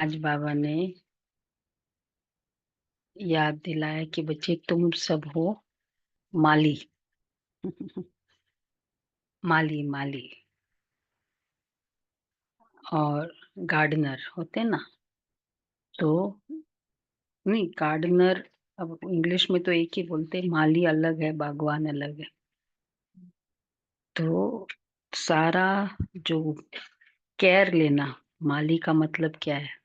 आज बाबा ने याद दिलाया कि बच्चे तुम सब हो माली। माली माली और गार्डनर होते ना। तो नहीं, गार्डनर अब इंग्लिश में तो एक ही बोलते हैं, माली अलग है, बागवान अलग है। तो सारा जो केयर लेना, माली का मतलब क्या है?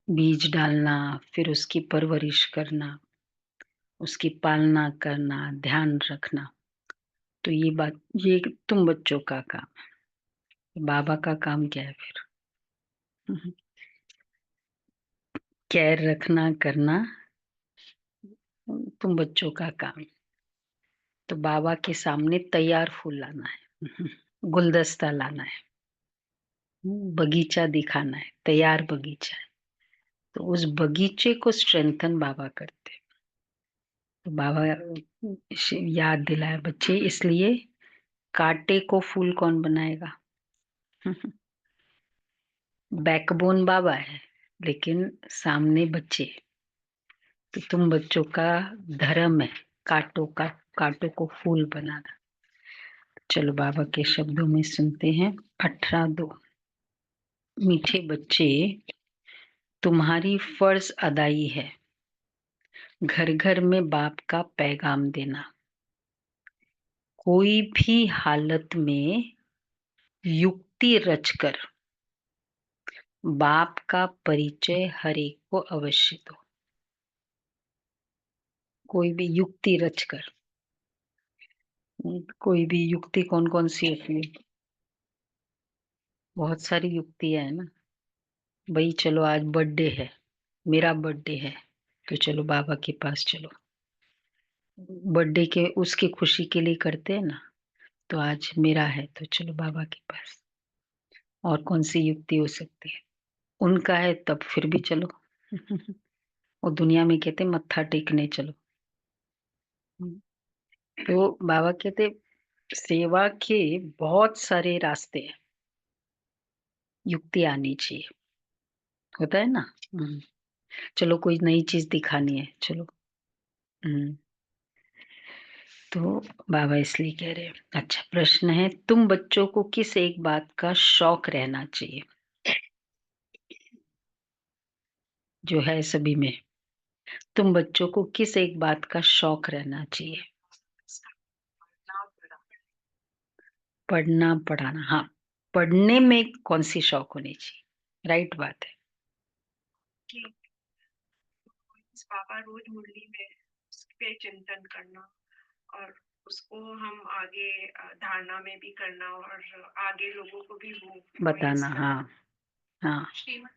बीज डालना, फिर उसकी परवरिश करना, उसकी पालना करना, ध्यान रखना। तो ये तुम बच्चों का काम। बाबा का काम क्या है फिर? केयर रखना करना तुम बच्चों का काम। तो बाबा के सामने तैयार फूल लाना है, गुलदस्ता लाना है, बगीचा दिखाना है, तैयार बगीचा है। तो उस बगीचे को स्ट्रेंथन बाबा करते हैं। तो बाबा याद दिलाया बच्चे, इसलिए कांटे को फूल कौन बनाएगा? बैकबोन बाबा है, लेकिन सामने बच्चे। तो तुम बच्चों का धर्म है कांटों को फूल बनाना। चलो बाबा के शब्दों में सुनते हैं। 18:2। मीठे बच्चे, तुम्हारी फर्ज अदाई है घर घर में बाप का पैगाम देना। कोई भी हालत में युक्ति रचकर बाप का परिचय हर एक को अवश्य दो। कोई भी युक्ति रचकर। कोई भी युक्ति कौन कौन सी होती है? बहुत सारी युक्तियां है ना। भाई चलो आज बर्थडे है, मेरा बर्थडे है, तो चलो बाबा के पास चलो। बर्थडे के उसकी खुशी के लिए करते हैं ना। तो आज मेरा है तो चलो बाबा के पास। और कौन सी युक्ति हो सकती है? उनका है तब फिर भी चलो। और दुनिया में कहते मत्था टेकने चलो। तो बाबा कहते सेवा के बहुत सारे रास्ते हैं, युक्ति आनी चाहिए। होता है ना। चलो कोई नई चीज दिखानी है, चलो। हम्म, तो बाबा इसलिए कह रहे हैं। अच्छा प्रश्न है, तुम बच्चों को किस एक बात का शौक रहना चाहिए? जो है सभी में, तुम बच्चों को किस एक बात का शौक रहना चाहिए? पढ़ना पढ़ाना, हाँ। पढ़ने में कौन सी शौक होनी चाहिए? राइट बात है। कि बाबा रोज मुरली में उस पे चिंतन करना और उसको हम आगे धारणा में भी करना और आगे लोगों को भी वो बताना, हाँ हाँ। श्रीमत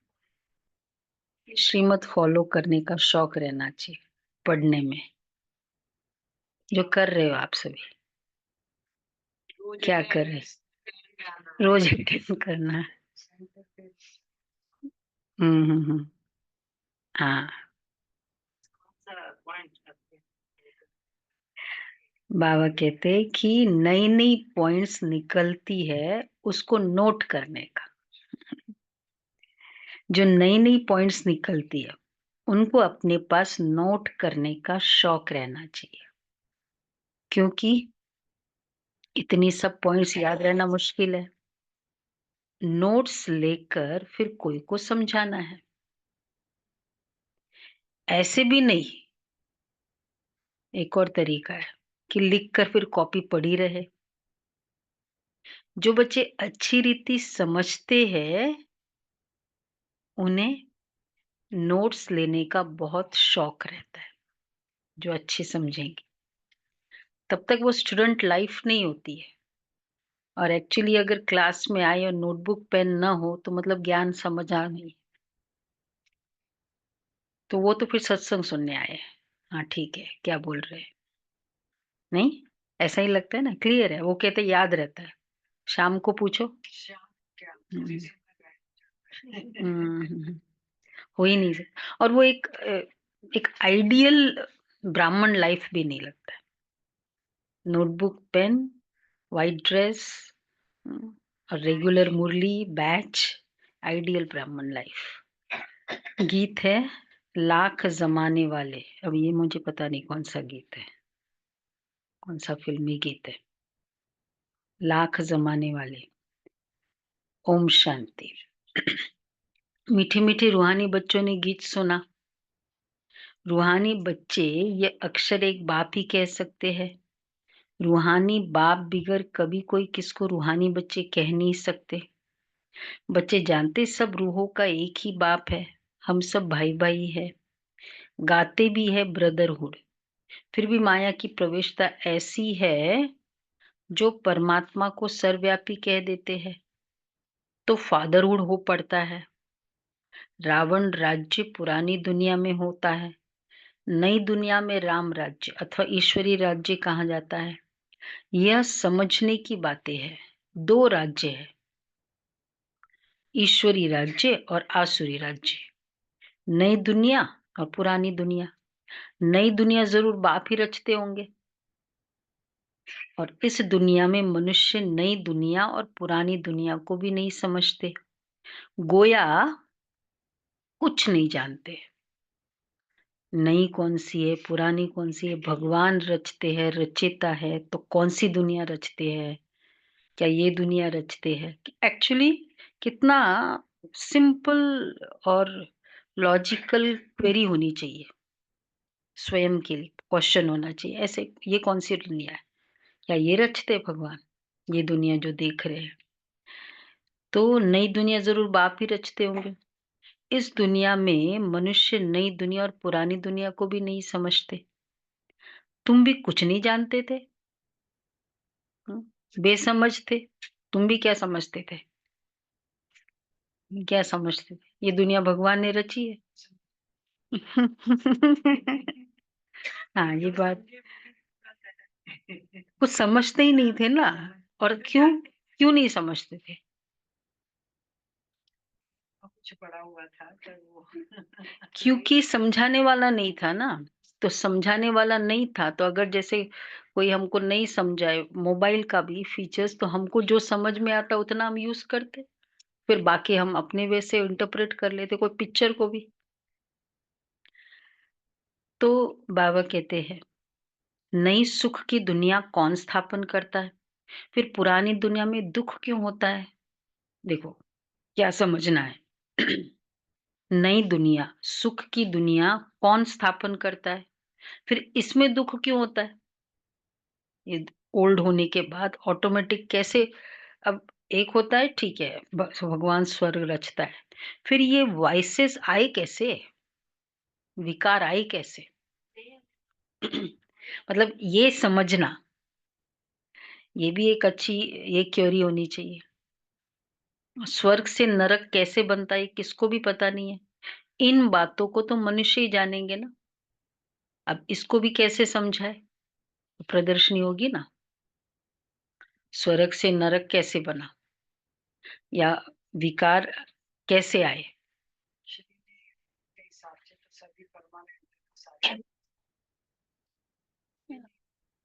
श्रीमत फॉलो करने का शौक रहना चाहिए पढ़ने में, जो कर रहे हो आप सभी। क्या कर रहे हैं? रोज अटेंड करना है। हम्म। हाँ, बाबा कहते हैं कि नई नई पॉइंट्स निकलती है उसको नोट करने का। जो नई नई पॉइंट्स निकलती है उनको अपने पास नोट करने का शौक रहना चाहिए, क्योंकि इतनी सब पॉइंट्स याद रहना मुश्किल है। नोट्स लेकर फिर कोई को समझाना है। ऐसे भी नहीं, एक और तरीका है कि लिखकर फिर कॉपी पड़ी रहे। जो बच्चे अच्छी रीति समझते हैं उन्हें नोट्स लेने का बहुत शौक रहता है। जो अच्छे समझेंगे तब तक वो स्टूडेंट लाइफ नहीं होती है। और एक्चुअली अगर क्लास में आए और नोटबुक पेन ना हो तो मतलब ज्ञान समझा नहीं। तो वो तो फिर सत्संग सुनने आए हैं। हाँ ठीक है, क्या बोल रहे हैं? नहीं, ऐसा ही लगता है ना, क्लियर है। वो कहते याद रहता है, शाम को पूछो। हम्म, हो ही नहीं सकता। और वो एक आइडियल ब्राह्मण लाइफ भी नहीं लगता है। नोटबुक पेन, वाइट ड्रेस, और रेगुलर मुरली बैच, आइडियल ब्राह्मण लाइफ। गीत है लाख ज़माने वाले। अब ये मुझे पता नहीं कौन-सा गीत है, कौन-सा फ़िल्मी गीत है। लाख ज़माने वाले, ओम शांति। मीठे-मीठे रूहानी बच्चों ने गीत सुना। रूहानी बच्चे ये अक्सर एक बाप ही कह सकते हैं। रूहानी बाप बिगर कभी कोई किसको रूहानी बच्चे कह नहीं सकते। बच्चे जानते सब रूहों का एक ही बाप है। हम सब भाई-भाई हैं। गाते भी है ब्रदरहुड। फिर भी माया की प्रवेशता ऐसी है जो परमात्मा को सर्वव्यापी कह देते हैं, तो फादरहुड हो पड़ता है। रावण राज्य पुरानी दुनिया में होता है, नई दुनिया में राम राज्य अथवा ईश्वरी राज्य कहा जाता है। यह समझने की बातें हैं। दो राज्य है, ईश्वरी राज्य और आसुरी राज्य। नई दुनिया और पुरानी दुनिया। नई दुनिया जरूर बाप ही रचते होंगे, और इस दुनिया में मनुष्य नई दुनिया और पुरानी दुनिया को भी नहीं समझते। गोया कुछ नहीं जानते। नई कौन सी है, पुरानी कौन सी है, भगवान रचते हैं, रचेता है, तो कौन सी दुनिया रचते हैं? क्या ये दुनिया रचते हैं? एक्चुअली कितना सिंपल और लॉजिकल क्वेरी होनी चाहिए। स्वयं के लिए क्वेश्चन होना चाहिए, ऐसे ये कौन सी दुनिया है? क्या ये रचते हैं भगवान? ये दुनिया जो देख रहे हैं, तो नई दुनिया जरूर बाप ही रचते होंगे। इस दुनिया में मनुष्य नई दुनिया और पुरानी दुनिया को भी नहीं समझते। तुम भी कुछ नहीं जानते थे। बेसमझ थे। तुम भी क्या समझते थे? क्या समझते थे? ये दुनिया भगवान ने रची है। हाँ, ये बात कुछ समझते ही नहीं थे ना। और क्यों क्यों नहीं समझते थे? कुछ पड़ा हुआ था तो वो क्योंकि समझाने वाला नहीं था ना। तो समझाने वाला नहीं था, तो अगर जैसे कोई हमको नहीं समझाए मोबाइल का भी फीचर्स, तो हमको जो समझ में आता उतना हम यूज करते, फिर बाकी हम अपने वे से इंटरप्रेट कर लेते कोई पिक्चर को भी। तो बाबा कहते हैं नई सुख की दुनिया कौन स्थापन करता है? फिर पुरानी दुनिया में दुख क्यों होता है? देखो, क्या समझना है। नई दुनिया, सुख की दुनिया कौन स्थापन करता है? फिर इसमें दुख क्यों होता है? ये ओल्ड होने के बाद ऑटोमेटिक कैसे? अब एक होता है ठीक है, भगवान स्वर्ग रचता है, फिर ये वॉइसेस आए कैसे? विकार आए कैसे? मतलब ये समझना, ये भी एक अच्छी ये क्यूरी होनी चाहिए। स्वर्ग से नरक कैसे बनता है किसको भी पता नहीं है। इन बातों को तो मनुष्य ही जानेंगे ना। अब इसको भी कैसे समझाए? प्रदर्शनी होगी ना। स्वर्ग से नरक कैसे बना, या विकार कैसे आए? शरीर के हिसाब से तो सभी परमानेंट सारे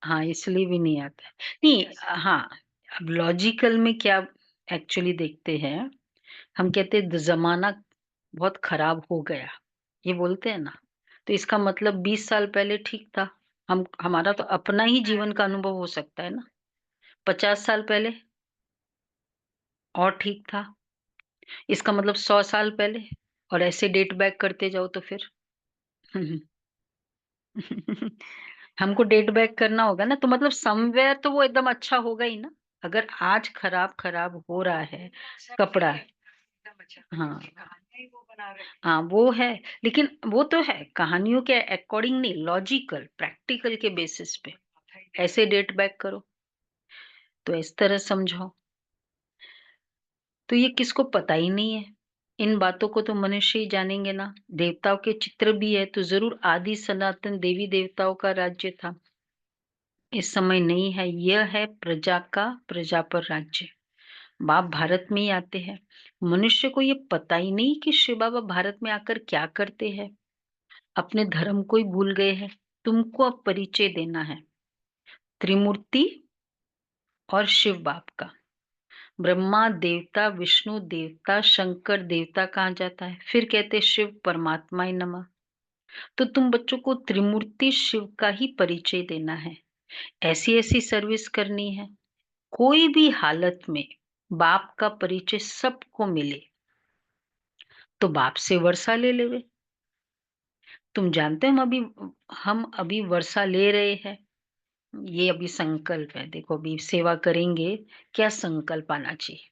हाँ, इसलिए भी नहीं आता है। नहीं, हाँ, अब लॉजिकल में क्या एक्चुअली देखते हैं, हम कहते हैं ज़माना बहुत खराब हो गया, ये बोलते हैं ना, तो इसका मतलब 20 साल पहले ठीक था। हम हमारा तो अपना ही जीवन का अनुभव हो सकता है ना। 50 साल पहले और ठीक था, इसका मतलब 100 साल पहले, और ऐसे डेट बैक करते जाओ तो फिर हमको डेट बैक करना होगा ना, तो मतलब समवेयर तो वो एकदम अच्छा होगा ही ना। अगर आज खराब हो रहा है कपड़ा, एकदम अच्छा हाँ, कहानियां ही वो बना रहे हैं। हाँ, वो है, लेकिन वो तो है कहानियों के अकॉर्डिंग नहीं, लॉजिकल प्रैक्टिकल के बेसिस पे ऐसे डेट बैक करो, तो इस तरह समझो। तो ये किसको पता ही नहीं है। इन बातों को तो मनुष्य ही जानेंगे ना। देवताओं के चित्र भी है तो जरूर आदि सनातन देवी देवताओं का राज्य था। इस समय नहीं है, यह है प्रजा का प्रजा पर राज्य। बाप भारत में ही आते हैं। मनुष्य को ये पता ही नहीं कि शिव बाबा भारत में आकर क्या करते हैं। अपने धर्म को ही भूल गए हैं। तुमको अब परिचय देना है त्रिमूर्ति और शिव बाप का। ब्रह्मा देवता, विष्णु देवता, शंकर देवता कहा जाता है, फिर कहते शिव परमात्माय नमः। तो तुम बच्चों को त्रिमूर्ति शिव का ही परिचय देना है, ऐसी ऐसी सर्विस करनी है। कोई भी हालत में बाप का परिचय सबको मिले, तो बाप से वर्षा ले लेवे। तुम जानते हो हम अभी वर्षा ले रहे हैं, ये अभी संकल्प है। देखो अभी सेवा करेंगे, क्या संकल्प आना चाहिए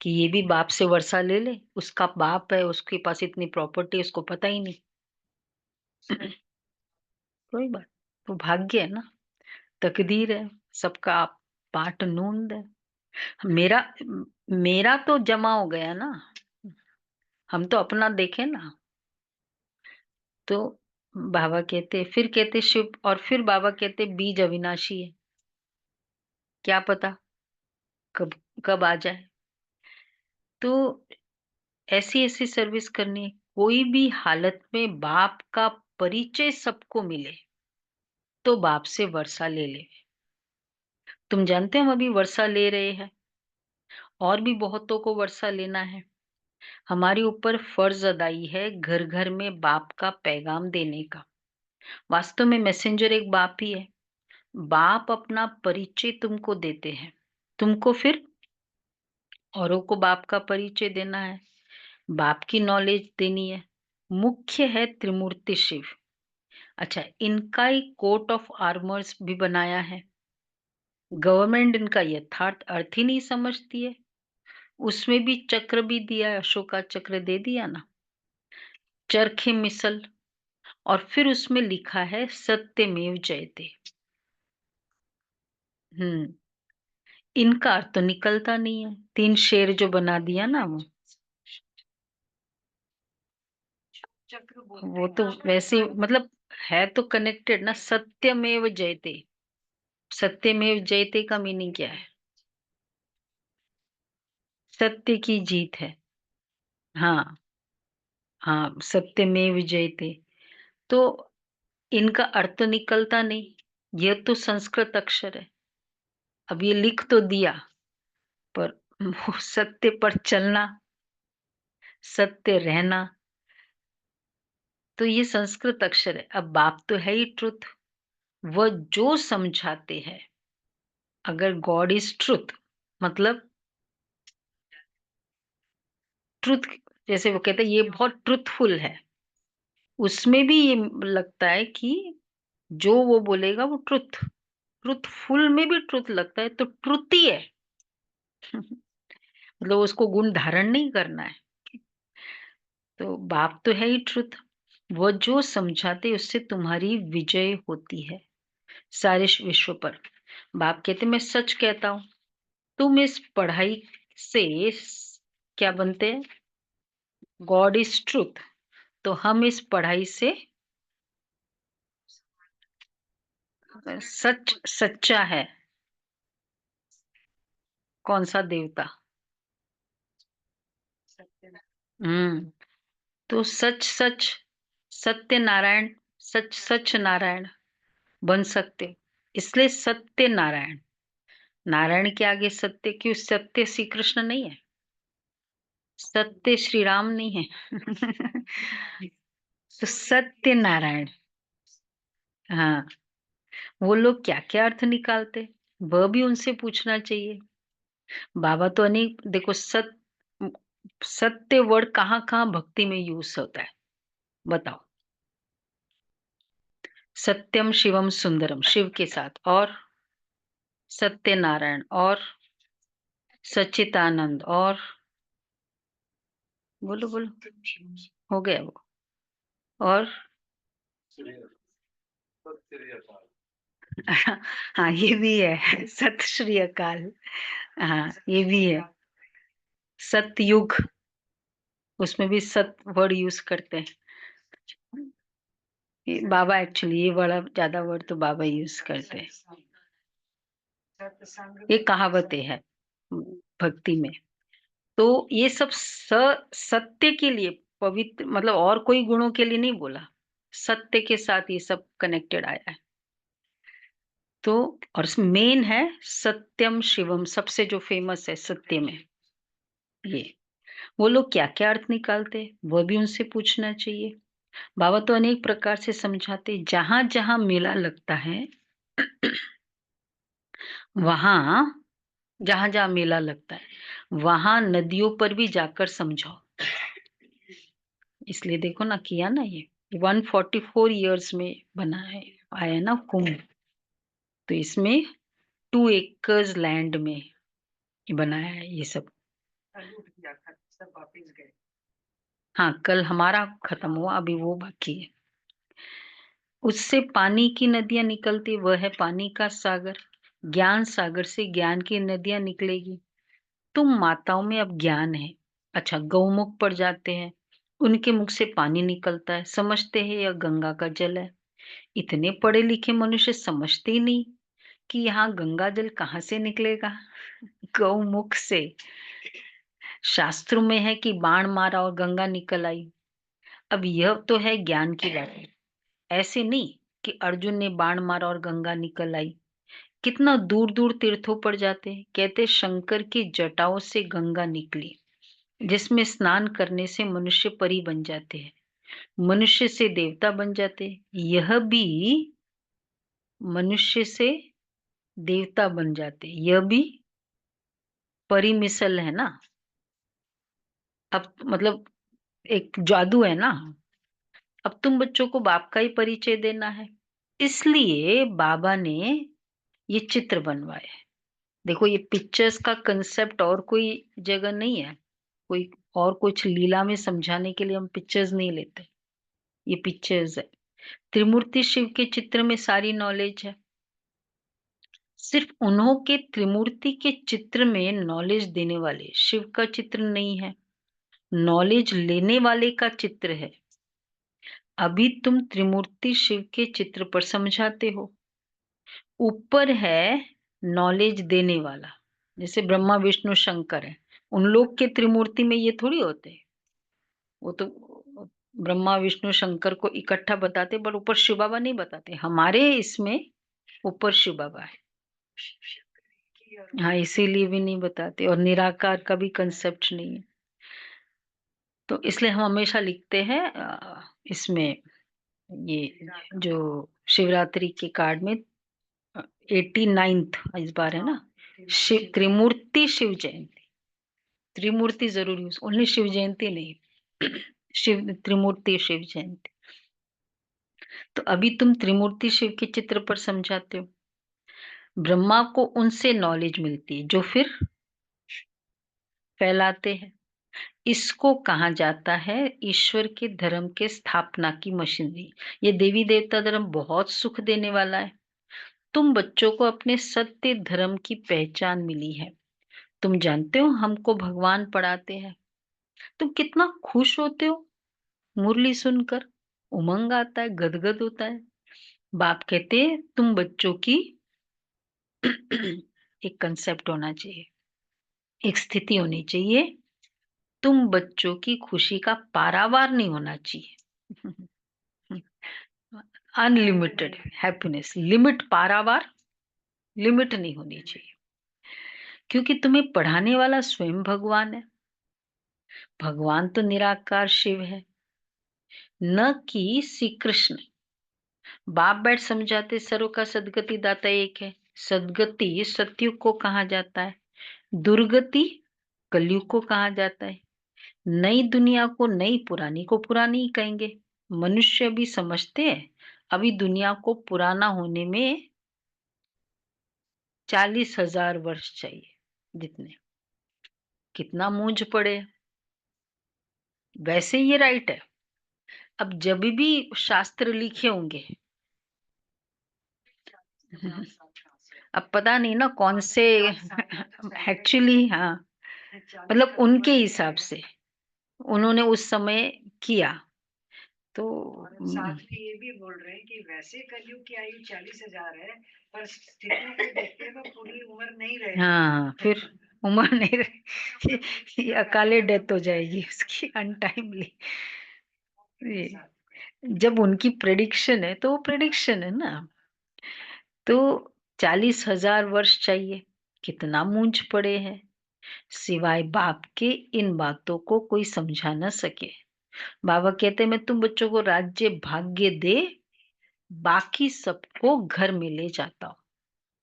कि ये भी बाप से वर्षा ले ले। उसका बाप है, उसके पास इतनी प्रॉपर्टी, उसको पता ही नहीं। कोई बात, तो भाग्य है ना, तकदीर है, सबका पाट नूंद है। मेरा मेरा तो जमा हो गया ना, हम तो अपना देखें ना। तो बाबा कहते, फिर कहते शिव, और फिर बाबा कहते बीज अविनाशी है, क्या पता कब कब आ जाए। तो ऐसी ऐसी सर्विस करनी है, कोई भी हालत में बाप का परिचय सबको मिले, तो बाप से वर्षा ले ले। तुम जानते हो हम अभी वर्षा ले रहे हैं, और भी बहुतों को वर्षा लेना है। हमारे ऊपर फर्ज अदाई है घर घर में बाप का पैगाम देने का। वास्तव में मैसेंजर एक बाप ही है। बाप अपना परिचय तुमको देते हैं, तुमको फिर औरों को बाप का परिचय देना है, बाप की नॉलेज देनी है। मुख्य है त्रिमूर्ति शिव। अच्छा, इनका एक कोट ऑफ आर्मर्स भी बनाया है। गवर्नमेंट इनका यथार्थ अर्थ ही नहीं समझती है। उसमें भी चक्र भी दिया है, अशोका चक्र दे दिया ना, चरखे मिसल, और फिर उसमें लिखा है सत्यमेव जयते। हम्म, इनका अर्थ तो निकलता नहीं है। 3 शेर जो बना दिया ना चक्र वो बोलते तो हैं। वैसे मतलब है तो कनेक्टेड ना, सत्यमेव जयते। सत्यमेव जयते का मीनिंग क्या है? सत्य की जीत है। हाँ, हाँ, सत्यमेव जयते। तो इनका अर्थ तो निकलता नहीं, यह तो संस्कृत अक्षर है। अब ये लिख तो दिया, पर वो सत्य पर चलना, सत्य रहना, तो ये संस्कृत अक्षर है। अब बाप तो है ही ट्रुथ, वह जो समझाते हैं। अगर गॉड इज ट्रुथ, मतलब ट्रुथ, जैसे वो कहते हैं ये बहुत ट्रुथफुल है, उसमें भी ये लगता है कि जो वो बोलेगा वो ट्रुथ, ट्रुथफुल में भी ट्रुथ लगता है, तो ट्रुथ ही है। मतलब उसको गुण धारण नहीं करना है। तो बाप तो है ही ट्रुथ, वो जो समझाते उससे तुम्हारी विजय होती है सारे विश्व पर। बाप कहते मैं सच कहता हूं, तुम इस पढ़ाई से क्या बनते हैं? गॉड इज ट्रुथ, तो हम इस पढ़ाई से सच, सच्चा है। कौन सा देवता? सत्य। हम्म, तो सच सच, सत्य नारायण, सच सच नारायण बन सकते हो। इसलिए सत्य नारायण, नारायण के आगे सत्य क्यों? सत्य श्री कृष्ण नहीं है, सत्य श्री राम नहीं है। तो सत्य नारायण। हाँ, वो लोग क्या क्या अर्थ निकालते, वह भी उनसे पूछना चाहिए। बाबा तो अनेक, देखो सत्य वर्ड कहाँ कहाँ भक्ति में यूज होता है, बताओ। सत्यम शिवम सुंदरम, शिव के साथ, और सत्यनारायण, और सच्चिदानंद, और बोलो बोलो, हो गया वो, और हाँ ये भी है, सत श्री अकाल। हाँ ये भी है, सतयुग, उसमें भी सत वर्ड यूज करते हैं। बाबा एक्चुअली ये बड़ा ज्यादा वर्ड तो बाबा यूज करते हैं। ये कहावतें हैं भक्ति में। तो ये सब सत्य के लिए, पवित्र मतलब और कोई गुणों के लिए नहीं बोला, सत्य के साथ ये सब कनेक्टेड आया है। तो और मेन है सत्यम शिवम, सबसे जो फेमस है सत्य में ये। वो लोग क्या-क्या अर्थ निकालते हैं, वो भी उनसे पूछना चाहिए। बाबा तो अनेक प्रकार से समझाते, जहाँ-जहाँ मेला लगता है, वहाँ जहाँ-जहाँ मेला लगता है, वहाँ नदियों पर भी जाकर समझाओ। इसलिए देखो ना, किया ना ये 144 इयर्स में बना है, आया ना कुंभ। तो इसमें 2 एकर्स लैंड में बनाया है ये सब। सब वापिस गए। हाँ, कल हमारा खत्म हुआ, अभी वो बाकी है। उससे पानी की नदियाँ निकलती, वह है पानी का सागर। ज्ञान सागर से ज्ञान की नदियाँ निकलेगी। तुम माताओं में अब ज्ञान है। अच्छा, गौमुख पर जाते हैं, उनके मुख से पानी निकलता है, समझते हैं यह गंगा का जल है। इतने पढ़े लिखे मनुष्य समझते ही नहीं कि यहाँ गंगा जल कहाँ से निकलेगा। गौमुख से। शास्त्रों में है कि बाण मारा और गंगा निकल आई। अब यह तो है ज्ञान की बात, ऐसे नहीं कि अर्जुन ने बाण मारा और गंगा निकल आई। कितना दूर दूर तीर्थों पर जाते हैं, कहते शंकर की जटाओं से गंगा निकली, जिसमें स्नान करने से मनुष्य परी बन जाते हैं, मनुष्य से देवता बन जाते हैं। यह भी मनुष्य से देवता बन जाते हैं, यह भी परी मिसल है ना। अब मतलब एक जादू है ना। अब तुम बच्चों को बाप का ही परिचय देना है, इसलिए बाबा ने ये चित्र बनवाए। देखो, ये पिक्चर्स का कंसेप्ट और कोई जगह नहीं है, कोई और कुछ लीला में समझाने के लिए हम पिक्चर्स नहीं लेते। ये पिक्चर्स है। त्रिमूर्ति शिव के चित्र में सारी नॉलेज है। सिर्फ उन्हों के त्रिमूर्ति के चित्र में नॉलेज देने वाले शिव का चित्र नहीं है, नॉलेज लेने वाले का चित्र है। अभी तुम त्रिमूर्ति शिव के चित्र पर समझाते हो, ऊपर है नॉलेज देने वाला, जैसे ब्रह्मा विष्णु शंकर है। उन लोग के त्रिमूर्ति में ये थोड़ी होते हैं, वो तो ब्रह्मा विष्णु शंकर को इकट्ठा बताते, पर ऊपर शिव बाबा नहीं बताते। हमारे इसमें ऊपर शिव बाबा है। हाँ, इसीलिए भी नहीं बताते, और निराकार का भी कंसेप्ट नहीं है। तो इसलिए हम हमेशा लिखते हैं इसमें, ये जो शिवरात्रि के कार्ड में 89th इस बार है ना, शिव त्रिमूर्ति शिव जयंती। त्रिमूर्ति जरूर यूज, ओनली शिव जयंती नहीं, शिव त्रिमूर्ति शिव जयंती। तो अभी तुम त्रिमूर्ति शिव के चित्र पर समझाते हो। ब्रह्मा को उनसे नॉलेज मिलती है जो फिर फैलाते हैं। इसको कहा जाता है ईश्वर के धर्म के स्थापना की मशीनरी। ये देवी देवता धर्म बहुत सुख देने वाला है। तुम बच्चों को अपने सत्य धर्म की पहचान मिली है। तुम जानते हो हमको भगवान पढ़ाते हैं। तुम कितना खुश होते हो मुरली सुनकर, उमंग आता है, गदगद होता है। बाप कहते हैं तुम बच्चों की एक कंसेप्ट होना चाहिए, एक स्थिति होनी चाहिए। तुम बच्चों की खुशी का पारावार नहीं होना चाहिए। अनलिमिटेड हैप्पीनेस, लिमिट पारावार लिमिट नहीं होनी चाहिए, क्योंकि तुम्हें पढ़ाने वाला स्वयं भगवान है। भगवान तो निराकार शिव है, न कि श्री कृष्ण। बाप बैठ समझाते सर्व का सदगति दाता एक है। सदगति सतयुग को कहा जाता है, दुर्गति कलयुग को कहा जाता है। नई दुनिया को नई, पुरानी को पुरानी ही कहेंगे। मनुष्य भी समझते हैं अभी दुनिया को पुराना होने में 40,000 वर्ष चाहिए। जितने कितना मूंझ पड़े, वैसे ये राइट है। अब जब भी शास्त्र लिखे होंगे, अब पता नहीं ना कौन से एक्चुअली, हाँ, मतलब उनके हिसाब से उन्होंने उस समय किया। तो साथ में ये भी बोल रहे हैं कि वैसे कलयुग की आयु 40,000 है, पर स्थितियों को देखते हुए पूरी उम्र नहीं रहे। हाँ, फिर उम्र नहीं रही, ये अकाले डेथ हो जाएगी उसकी, अनटाइमली। ये जब उनकी प्रेडिक्शन है तो वो प्रेडिक्शन है ना। तो 40,000 वर्ष चाहिए, कितना मूंझ पड़े हैं। सिवाय बाप के इन बातों को कोई समझा न सके। बाबा कहते मैं तुम बच्चों को राज्य भाग्य दे, बाकी सबको घर में ले जाता हूँ।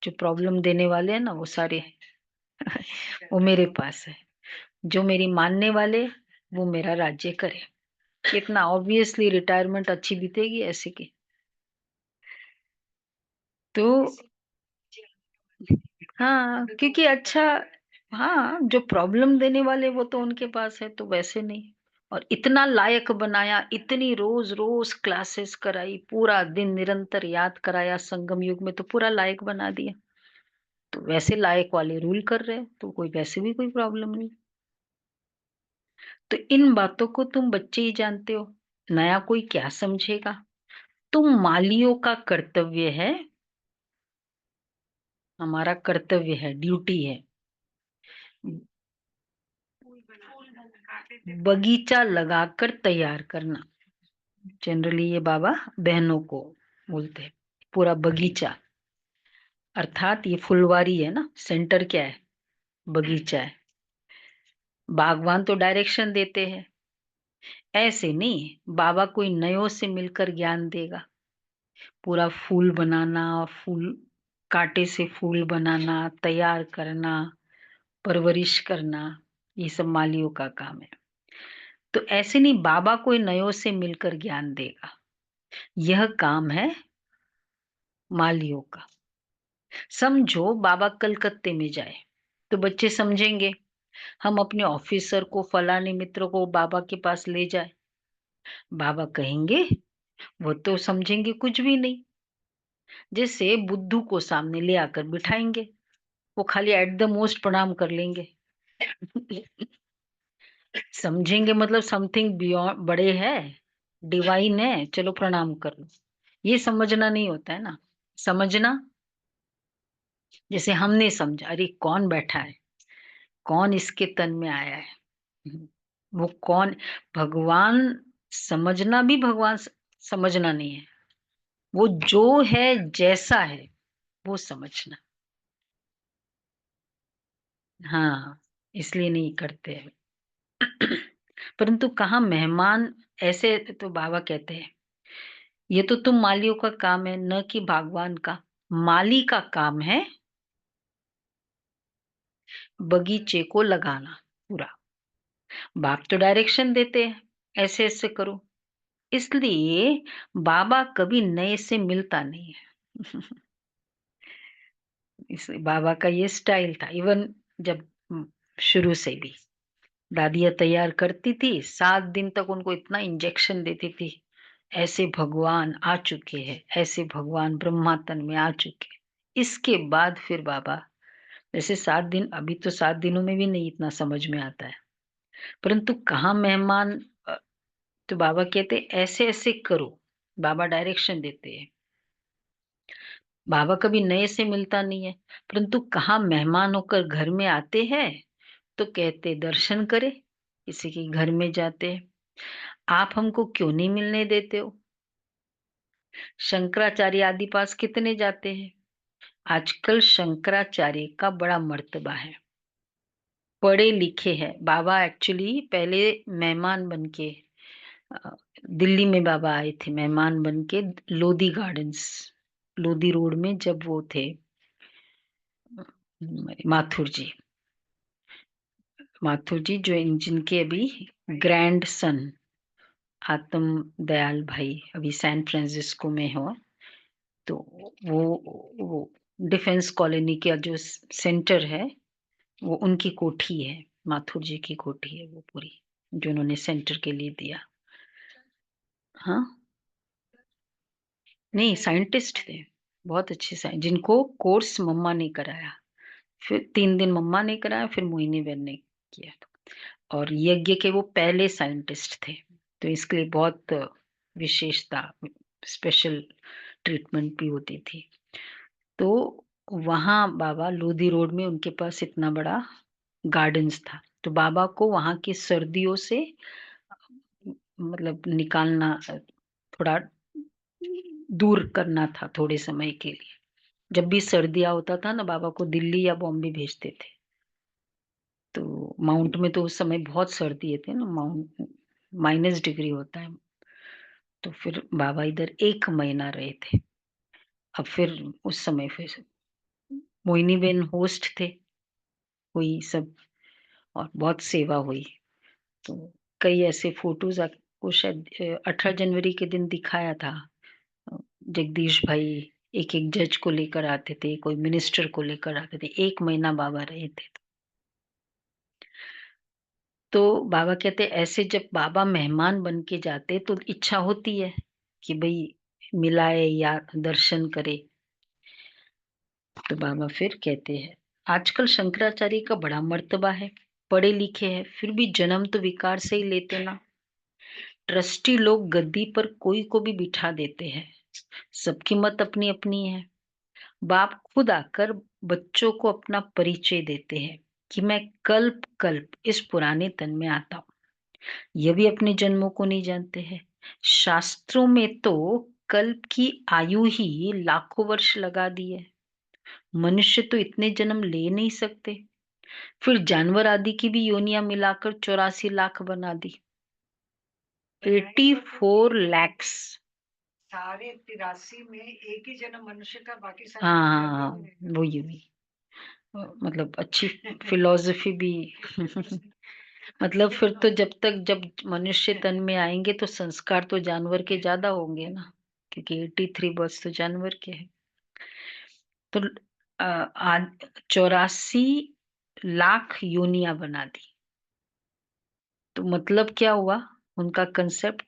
जो प्रॉब्लम देने वाले हैं ना वो सारे वो मेरे पास है। जो मेरी मानने वाले वो मेरा राज्य करे। कितना ऑब्वियसली रिटायरमेंट अच्छी बीतेगी ऐसे की। तो हाँ, क्योंकि अच्छा, हाँ, जो प्रॉब्लम देने वाले वो तो उनके पास है, तो वैसे नहीं। और इतना लायक बनाया, इतनी रोज-रोज क्लासेस कराई, पूरा दिन निरंतर याद कराया, संगम युग में तो पूरा लायक बना दिया। तो वैसे लायक वाले रूल कर रहे हैं, तो कोई वैसे भी कोई प्रॉब्लम नहीं। तो इन बातों को तुम बच्चे ही जानते हो, नया कोई क्या समझेगा? तुम मालियों का कर्तव्य है, हमारा कर्तव्य है, ड्यूटी है। काटे थे फूल। बगीचा लगाकर तैयार करना। जनरली ये बाबा बहनों को बोलते हैं। पूरा बगीचा, अर्थात ये फुलवारी है ना, सेंटर क्या है? बगीचा है। बागवान तो डायरेक्शन देते हैं, ऐसे नहीं बाबा कोई नयों से मिलकर ज्ञान देगा। पूरा फूल बनाना, फूल कांटे से फूल बनाना, तैयार करना, परवरिश करना, ये सब मालियों का काम है। तो ऐसे नहीं बाबा कोई नयों से मिलकर ज्ञान देगा, यह काम है मालियों का। समझो बाबा कलकत्ते में जाए तो बच्चे समझेंगे, हम अपने ऑफिसर को फलाने मित्र को बाबा के पास ले जाए। बाबा कहेंगे, वो तो समझेंगे कुछ भी नहीं। जैसे बुद्धू को सामने ले आकर बिठाएंगे, वो खाली एट द मोस्ट प्रणाम कर लेंगे। समझेंगे मतलब समथिंग बियॉन्ड, बड़े है, डिवाइन है, चलो प्रणाम कर लो। ये समझना नहीं होता है ना। समझना जैसे हमने समझा, अरे कौन बैठा है, कौन इसके तन में आया है। वो कौन, भगवान समझना भी भगवान समझना नहीं है, वो जो है जैसा है वो समझना। हाँ, इसलिए नहीं करते हैं। परंतु कहाँ मेहमान, ऐसे तो बाबा कहते हैं, ये तो तुम मालियों का काम है, न कि भगवान का। माली का काम है बगीचे को लगाना पूरा। बाप तो डायरेक्शन देते हैं, ऐसे ऐसे करो। इसलिए बाबा कभी नए से मिलता नहीं है। इस बाबा का ये स्टाइल था, इवन जब शुरू से भी दादियाँ तैयार करती थी, 7 दिन तक उनको इतना इंजेक्शन देती थी, ऐसे भगवान आ चुके हैं, ऐसे भगवान ब्रह्मा तन में आ चुके हैं। इसके बाद फिर बाबा, जैसे 7 दिन, अभी तो 7 दिनों में भी नहीं इतना समझ में आता है, परंतु कहाँ मेहमान, तो बाबा कहते ऐसे ऐसे करो, बाबा डायरेक्शन देते हैं। बाबा कभी नए से मिलता नहीं है, परंतु कहाँ मेहमान होकर घर में आते हैं तो कहते दर्शन करे, किसी के घर में जाते हैं। आप हमको क्यों नहीं मिलने देते हो? शंकराचार्य आदि पास कितने जाते हैं? आजकल शंकराचार्य का बड़ा मर्तबा है, पढ़े लिखे हैं। बाबा एक्चुअली पहले मेहमान बन के, अ, दिल्ली में बाबा आए थे मेहमान बन के, लोधी गार्डन्स, लोधी रोड में, जब वो थे माथुर जी, माथुर जी जो जिनके अभी ग्रैंड सन आत्म दयाल भाई अभी सैन फ्रांसिस्को में हो। तो वो डिफेंस कॉलोनी का जो सेंटर है, वो उनकी कोठी है, माथुर जी की कोठी है वो पूरी, जो उन्होंने सेंटर के लिए दिया। हाँ, नहीं साइंटिस्ट थे, बहुत अच्छे साइंस, जिनको कोर्स मम्मा ने कराया, फिर 3 दिन मम्मा ने कराया, फिर मोहिनी बहन ने किया। और यज्ञ के वो पहले साइंटिस्ट थे, तो इसके लिए बहुत विशेषता, स्पेशल ट्रीटमेंट भी होती थी। तो वहाँ बाबा लोधी रोड में उनके पास इतना बड़ा गार्डन्स था, तो बाबा को वहाँ की सर्दियों से मतलब निकालना, थोड़ा दूर करना था थोड़े समय के लिए। जब भी सर्दियाँ होता था ना, बाबा को दिल्ली या बॉम्बे भेजते थे। तो माउंट में तो उस समय बहुत सर्दी थी ना, माउंट -डिग्री होता है। तो फिर बाबा इधर 1 महीना रहे थे। अब फिर उस समय फिर मोहिनी बेन होस्ट थे, हुई सब, और बहुत सेवा हुई। तो कई ऐसे फ़ोटोज़ आपको शायद 18 जनवरी के दिन दिखाया था। अ, जगदीश भाई एक-एक जज को लेकर आते थे, कोई मिनिस्टर को लेकर आते थे। 1 महीना बाबा रहे थे। तो बाबा कहते ऐसे जब बाबा मेहमान बन के जाते तो इच्छा होती है कि भई मिलाए या दर्शन करे। तो बाबा फिर कहते हैं, आजकल शंकराचार्य का बड़ा मर्तबा है, पढ़े लिखे हैं, फिर भी जन्म तो विकार से ही लेते ना। ट्रस्टी लोग गद्दी पर कोई को भी बिठा देते हैं, सबकी मत अपनी अपनी है। बाप खुद आकर बच्चों को अपना परिचय देते हैं कि मैं कल्प कल्प इस पुराने तन में आता हूँ। ये भी अपने जन्मों को नहीं जानते हैं। शास्त्रों में तो कल्प की आयु ही लाखों वर्ष लगा दी है। मनुष्य तो इतने जन्म ले नहीं सकते, फिर जानवर आदि की भी योनियां मिलाकर 84 लाख बना दी। 84 lakhs। सारे 83 में एक ही जन्म मनुष्य का, बाकी सारे हाँ, प्रजातियों में। वही मतलब अच्छी फिलॉसफी भी। मतलब फिर तो जब मनुष्य तन में आएंगे तो संस्कार तो जानवर के ज्यादा होंगे ना, क्योंकि 83 बर्ड्स तो जानवर के हैं। तो 84 लाख योनियां बना दी। तो मतलब क्या हुआ उनका कंसेप्ट?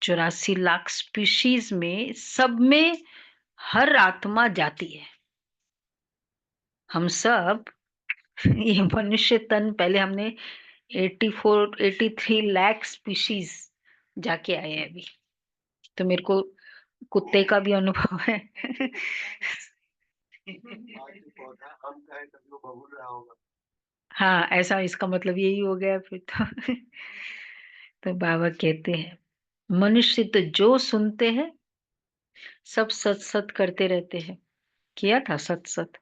84 लाख स्पीशीज में, सब में हर आत्मा जाती है। हम सब ये मनुष्य तन, पहले हमने 83 लाख स्पीशीज जाके आए हैं अभी। तो मेरे को कुत्ते का भी अनुभव है। हाँ, ऐसा इसका मतलब यही हो गया फिर तो। तो बाबा कहते हैं, मनुष्य तो जो सुनते हैं सब सत सत करते रहते हैं। किया था सत सत?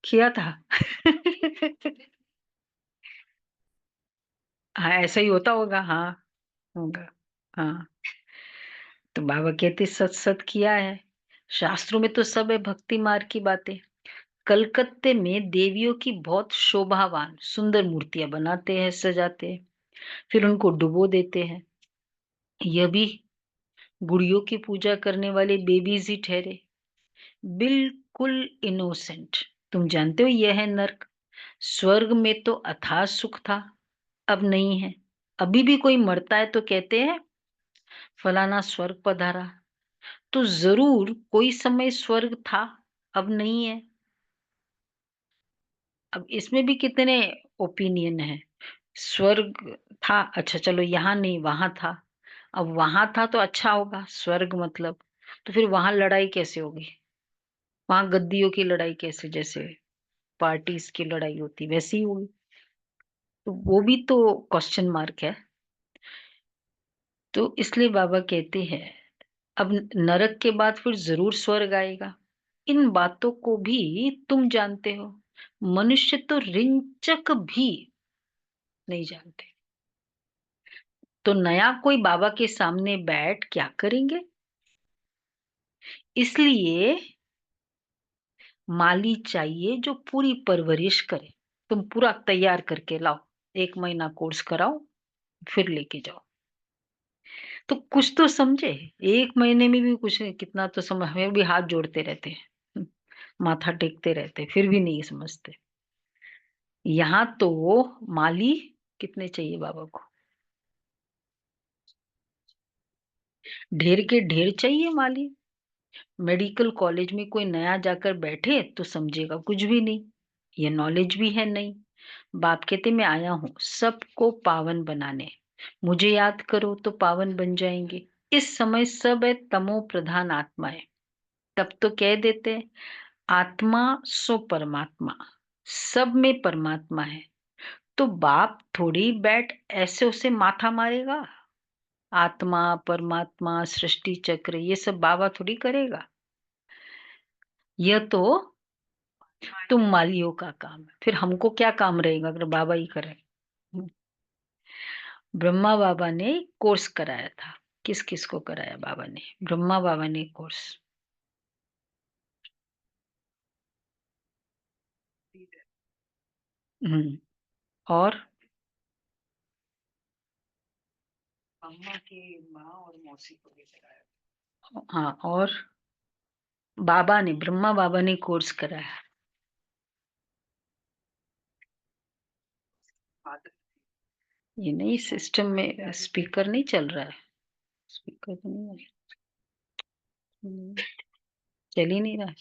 किया था। हाँ, ऐसा ही होता होगा। हाँ, होगा। हाँ, तो बाबा कहते सत सत किया है। शास्त्रों में तो सब है भक्ति मार्ग की बातें। कलकत्ते में देवियों की बहुत शोभावान सुंदर मूर्तियां बनाते हैं, सजाते हैं, फिर उनको डुबो देते हैं। यह भी गुड़ियों की पूजा करने वाले बेबीज ही ठहरे, बिल्कुल इनोसेंट। तुम जानते हो यह है नर्क। स्वर्ग में तो अथाह सुख था, अब नहीं है। अभी भी कोई मरता है तो कहते हैं फलाना स्वर्ग पधारा। तो जरूर कोई समय स्वर्ग था, अब नहीं है। अब इसमें भी कितने ओपिनियन है। स्वर्ग था, अच्छा चलो यहाँ नहीं वहां था। अब वहां था तो अच्छा होगा, स्वर्ग मतलब। तो फिर वहां लड़ाई कैसे होगी? वहां गद्दियों की लड़ाई कैसे, जैसे पार्टीज की लड़ाई होती वैसी ही होगी? तो वो भी तो क्वेश्चन मार्क है। तो इसलिए बाबा कहते हैं, अब नरक के बाद फिर जरूर स्वर्ग आएगा। इन बातों को भी तुम जानते हो, मनुष्य तो रिंचक भी नहीं जानते। तो नया कोई बाबा के सामने बैठ क्या करेंगे? इसलिए माली चाहिए जो पूरी परवरिश करे। तुम पूरा तैयार करके लाओ, 1 महीना कोर्स कराओ, फिर लेके जाओ। तो कुछ तो समझे। 1 महीने में भी कुछ नहीं, कितना तो समझ, हमें भी हाथ जोड़ते रहते हैं, माथा टेकते रहते हैं, फिर भी नहीं समझते। यहाँ तो माली कितने चाहिए बाबा को? ढेर के ढेर चाहिए माली। मेडिकल कॉलेज में कोई नया जाकर बैठे तो समझेगा कुछ भी नहीं, ये नॉलेज भी है नहीं। बाप कहते मैं आया हूँ सबको पावन बनाने, मुझे याद करो तो पावन बन जाएंगे। इस समय सब है तमो प्रधान आत्माएं। तब तो कह देते हैं, आत्मा सो परमात्मा, सब में परमात्मा है। तो बाप थोड़ी बैठ ऐसे उसे माथा मारेगा। आत्मा परमात्मा सृष्टि चक्र ये सब बाबा थोड़ी करेगा। यह तो तुम मालियों का काम है। फिर हमको क्या काम रहेगा अगर बाबा ही करें? ब्रह्मा बाबा ने कोर्स कराया था। किस किस को कराया बाबा ने? ब्रह्मा बाबा ने कोर्स। और अम्मा की माँ और मौसी को भी कराया। हाँ, और बाबा ने, ब्रह्मा बाबा ने कोर्स कराया। फादर ये नहीं, सिस्टम में स्पीकर नहीं चल रहा है। स्पीकर तो नहीं है। चल ही नहीं रहा।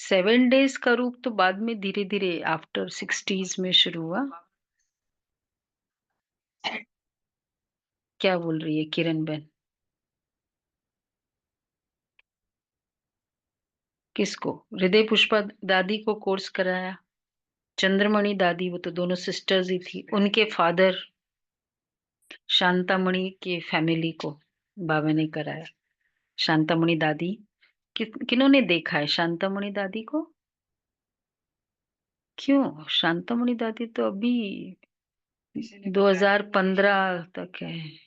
7 days का रूप तो बाद में धीरे धीरे आफ्टर 60s में शुरू हुआ। क्या बोल रही है किरण बहन? किसको? हृदय पुष्पा दादी को कोर्स कराया। चंद्रमणि दादी, वो तो दोनों सिस्टर्स ही थी, उनके फादर शांतामणि के फैमिली को बाबा ने कराया। शांतामणि दादी, किन्होंने देखा है शांतामणि दादी को? क्यों? शांतामणि दादी तो अभी 2015 तक है।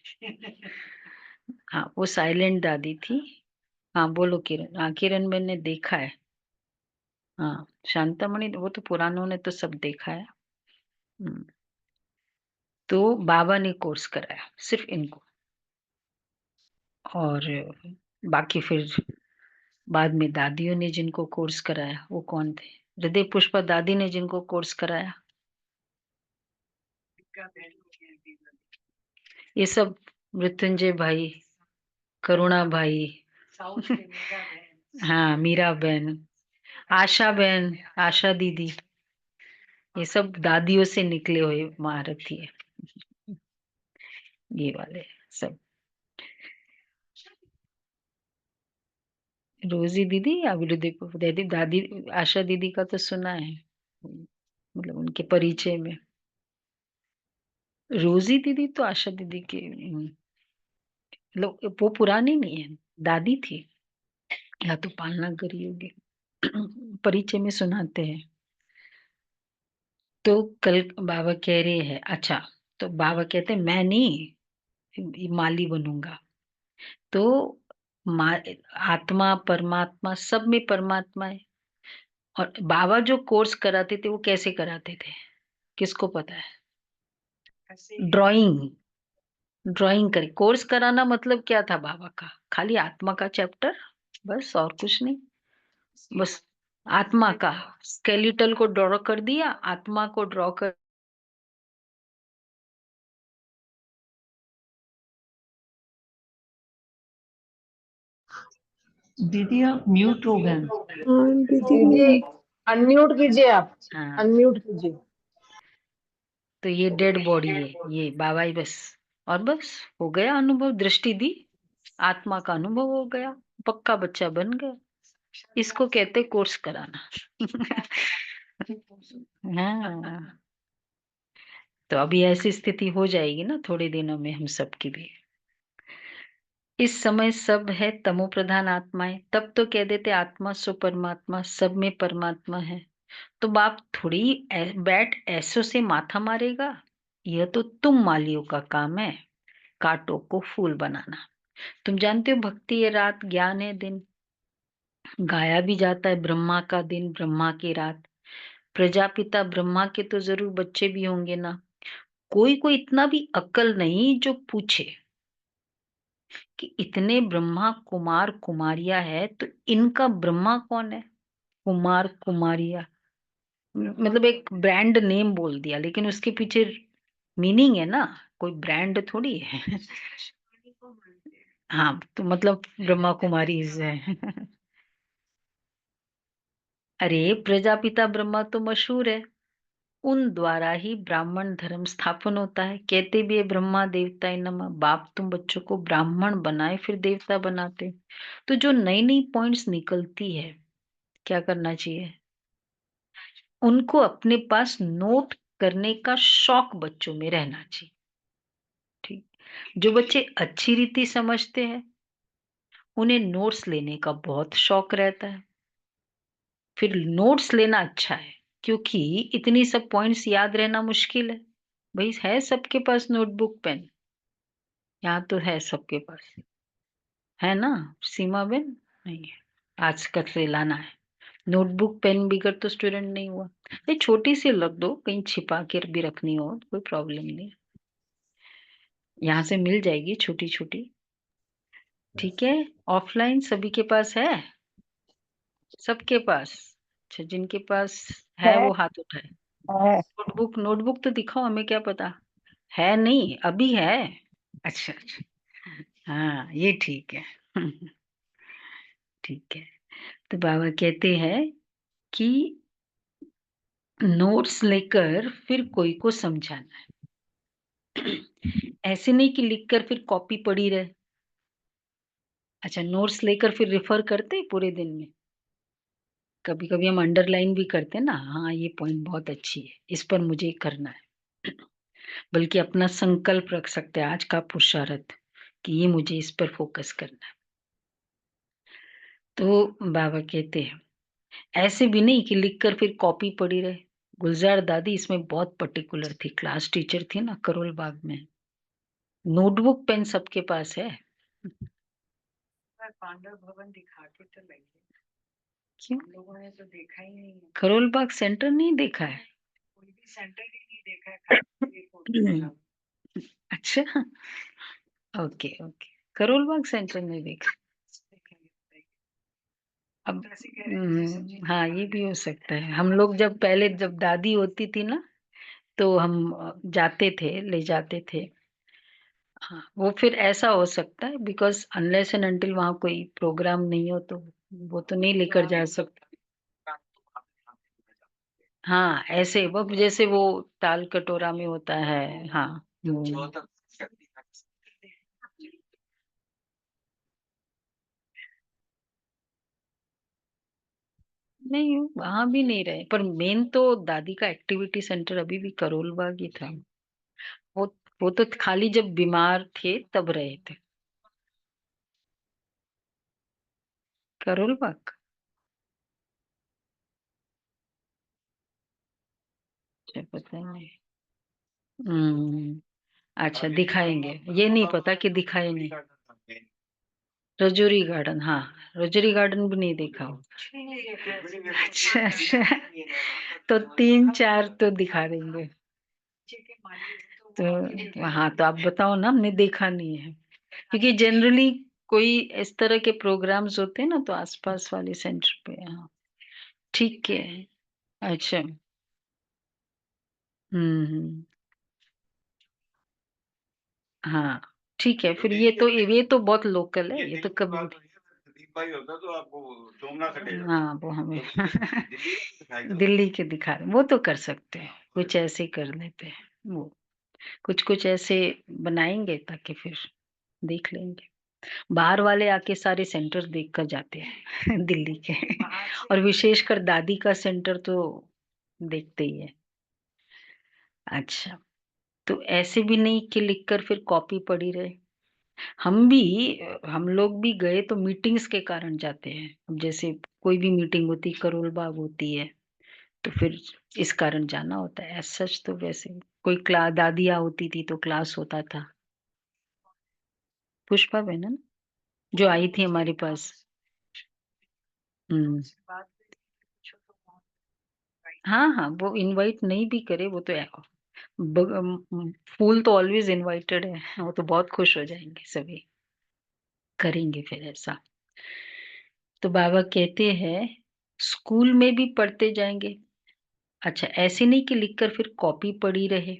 हाँ, वो साइलेंट दादी थी। हाँ बोलो किरण। हाँ, किरण बहन ने देखा है। हाँ, शांतामणि वो तो पुरानों ने तो सब देखा है। तो बाबा ने कोर्स कराया सिर्फ इनको, और बाकी फिर बाद में दादियों ने जिनको कोर्स कराया वो कौन थे? हृदय पुष्पा दादी ने जिनको कोर्स कराया, ये सब मृत्युंजय भाई, करुणा भाई, हाँ मीरा बहन, आशा बहन, आशा दीदी, ये सब दादियों से निकले हुए महारथी है। ये वाले सब। रोजी दीदी या दीदी, दादी आशा दीदी का तो सुना है, मतलब उनके परिचय में। रोजी दीदी तो आशा दीदी के मतलब वो पुरानी नहीं है, दादी थी, या तो पालना करी होगी। परिचय में सुनाते हैं। तो कल बाबा कह रहे हैं, अच्छा, तो बाबा कहते हैं मैं नहीं माली बनूंगा। तो मा, आत्मा परमात्मा सब में परमात्मा है। और बाबा जो कोर्स कराते थे वो कैसे कराते थे, किसको पता है? ड्राइंग, ड्राइंग करे कोर्स कराना मतलब क्या था बाबा का? खाली आत्मा का चैप्टर, बस और कुछ नहीं। बस आत्मा का स्केलेटल को ड्रॉ कर दिया, आत्मा को ड्रॉ कर। दीदी आप म्यूट हो गए। हाँ दीदी अनम्यूट कीजिए आप। हाँ, अनम्यूट कीजिए। तो ये डेड बॉडी है, ये बाबा ही बस। और बस हो गया अनुभव, दृष्टि दी, आत्मा का अनुभव हो गया, पक्का बच्चा बन गया। इसको कहते कोर्स कराना। हाँ, तो अभी ऐसी स्थिति हो जाएगी ना थोड़े दिनों में हम सबकी भी। इस समय सब है तमो प्रधान आत्माएं, तब तो कह देते आत्मा सो परमात्मा, सब में परमात्मा है। तो बाप थोड़ी बैठ ऐसो से माथा मारेगा। यह तो तुम मालियों का काम है, कांटों को फूल बनाना। तुम जानते हो भक्ति है रात, ज्ञान है दिन। गाया भी जाता है ब्रह्मा का दिन, ब्रह्मा की रात। प्रजापिता ब्रह्मा के तो जरूर बच्चे भी होंगे ना। कोई कोई इतना भी अक्ल नहीं जो पूछे कि इतने ब्रह्मा कुमार कुमारिया है तो इनका ब्रह्मा कौन है? कुमार कुमारिया मतलब एक ब्रांड नेम बोल दिया, लेकिन उसके पीछे मीनिंग है ना, कोई ब्रांड थोड़ी है। हाँ, तो मतलब ब्रह्मा कुमारी है। अरे प्रजापिता ब्रह्मा तो मशहूर है, उन द्वारा ही ब्राह्मण धर्म स्थापन होता है। कहते भी है ब्रह्मा देवताय नमः, बाप तुम बच्चों को ब्राह्मण बनाए फिर देवता बनाते। तो जो नई नई पॉइंट्स निकलती है, क्या करना चाहिए? उनको अपने पास नोट करने का शौक बच्चों में रहना चाहिए। ठीक, जो बच्चे अच्छी रीति समझते हैं, उन्हें नोट्स लेने का बहुत शौक रहता है। फिर नोट्स लेना अच्छा है, क्योंकि इतनी सब पॉइंट्स याद रहना मुश्किल है। भाई है सबके पास नोटबुक पेन, यहाँ तो है सबके पास, है ना सीमा बेन? नहीं है, आज कल से लाना है। नोटबुक पेन बिगड़ तो स्टूडेंट नहीं हुआ। ये छोटी सी रख दो, कहीं छिपा कर भी रखनी हो कोई प्रॉब्लम नहीं, यहाँ से मिल जाएगी छोटी छोटी। ठीक है, ऑफलाइन सभी के पास है? सबके पास? अच्छा, जिनके पास है वो हाथ उठाए। है। नोटबुक नोटबुक तो दिखाओ, हमें क्या पता है। नहीं अभी है। अच्छा अच्छा, हाँ ये ठीक है। ठीक है, तो बाबा कहते हैं कि नोट्स लेकर फिर कोई को समझाना है। ऐसे नहीं कि लिखकर फिर कॉपी पड़ी रहे। अच्छा, नोट्स लेकर फिर रेफर करते हैं पूरे दिन में? कभी कभी हम अंडरलाइन भी करते हैं ना, हाँ ये पॉइंट बहुत अच्छी है, इस पर मुझे करना है। बल्कि अपना संकल्प रख सकते हैं आज का पुरुषार्थ कि ये मुझे इस पर फोकस करना है। तो बाबा कहते हैं ऐसे भी नहीं कि लिखकर फिर कॉपी पड़ी रहे। गुलजार दादी इसमें बहुत पर्टिकुलर थी, क्लास टीचर थी ना करोल बाग में। नोटबुक पेन सबके पास है? पर पांडव भवन दिखा के तो लगे, क्यों? हम लोगों ने तो देखा ही नहीं है, करोल बाग सेंटर नहीं देखा है? कोई भी सेंटर ही नहीं देखा है, खाली ये फोटो लगा हुआ। अच्छा, okay okay, Karol Bagh centre नहीं देखा। देखेंगे, बताइए। अब तो ऐसे कह रहे थे सब चीजें हाँ दिखा ये रहे भी हो सकता है। हम लोग जब पहले जब दादी होती थी ना, तो हम जाते थे, ले जाते थे। हाँ वो फिर ऐसा हो सकता है, बिकॉज अनलेस एंड अनटिल वहाँ कोई प्रोग्राम नहीं हो तो वो तो नहीं लेकर जा सकता। हाँ ऐसे वो जैसे वो ताल कटोरा में होता है। हाँ नहीं वहां भी नहीं रहे, पर मेन तो दादी का एक्टिविटी सेंटर अभी भी करोल बाग ही था। वो वो तो खाली जब बीमार थे तब रहे थे करोल बाग। अच्छा, पता नहीं। अच्छा दिखाएंगे, ये नहीं पता कि दिखाएंगे। रजौरी गार्डन, हाँ रजौरी गार्डन भी नहीं देखा हूँ। अच्छा अच्छा, तो 3-4 तो दिखा देंगे। के मालिक तो वो आगे तो हाँ तो आप बताओ ना, हमने देखा नहीं है, क्योंकि जनरली कोई इस तरह के प्रोग्राम्स होते हैं ना तो आसपास वाले सेंटर पे। हाँ ठीक है। अच्छा, हम्म, हाँ ठीक है, फिर ये तो बहुत लोकल है, ये तो कभी भाई होता तो आपको चूमना सकेगा। हाँ वो हमें दिल्ली दिल्ली के दिखा रहे, वो तो कर सकते हैं, कुछ ऐसे ही कर लेते हैं। वो कुछ कुछ ऐसे बनाएंगे ताकि फिर देख लेंगे। बाहर वाले आके सारे सेंटर देख कर जाते हैं दिल्ली के। बाहर से और विशेषकर दादी का सेंटर तो देखते ही है। अच्छा, तो ऐसे भी नहीं कि लिखकर फिर कॉपी पड़ी रहे। हम लोग भी गए तो मीटिंग्स के कारण जाते हैं। अब जैसे कोई भी मीटिंग होती, करोल बाग होती है, तो फिर इस कारण जाना होता है। एज सच तो वैसे कोई क्लास दादियाँ होती थी तो क्लास होता था। पुष्पा बहन जो आई थी हमारे पास। बात में पूछो तो बहुत हाँ हाँ, वो इनवाइट नहीं भी करे वो तो फूल तो ऑलवेज इनवाइटेड है, वो तो बहुत खुश हो जाएंगे सभी। करेंगे फिर ऐसा। तो बाबा कहते हैं स्कूल में भी पढ़ते जाएंगे। अच्छा, ऐसे नहीं कि लिखकर फिर कॉपी पड़ी रहे।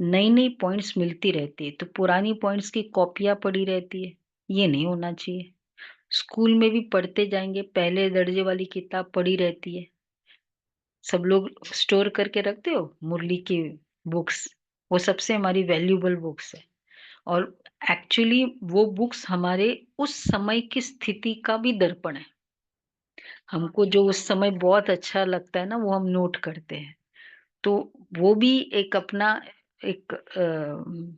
नई नई पॉइंट्स मिलती रहती है, तो पुरानी पॉइंट्स की कॉपियां पड़ी रहती है, ये नहीं होना चाहिए। स्कूल में भी पढ़ते जाएंगे, पहले दर्जे वाली किताब पड़ी रहती है। सब लोग स्टोर करके रखते हो मुरली की बुक्स, वो सबसे हमारी वैल्यूबल बुक्स है। और एक्चुअली वो बुक्स हमारे उस समय की स्थिति का भी दर्पण है। हमको जो उस समय बहुत अच्छा लगता है ना, वो हम नोट करते हैं। तो वो भी एक अपना एक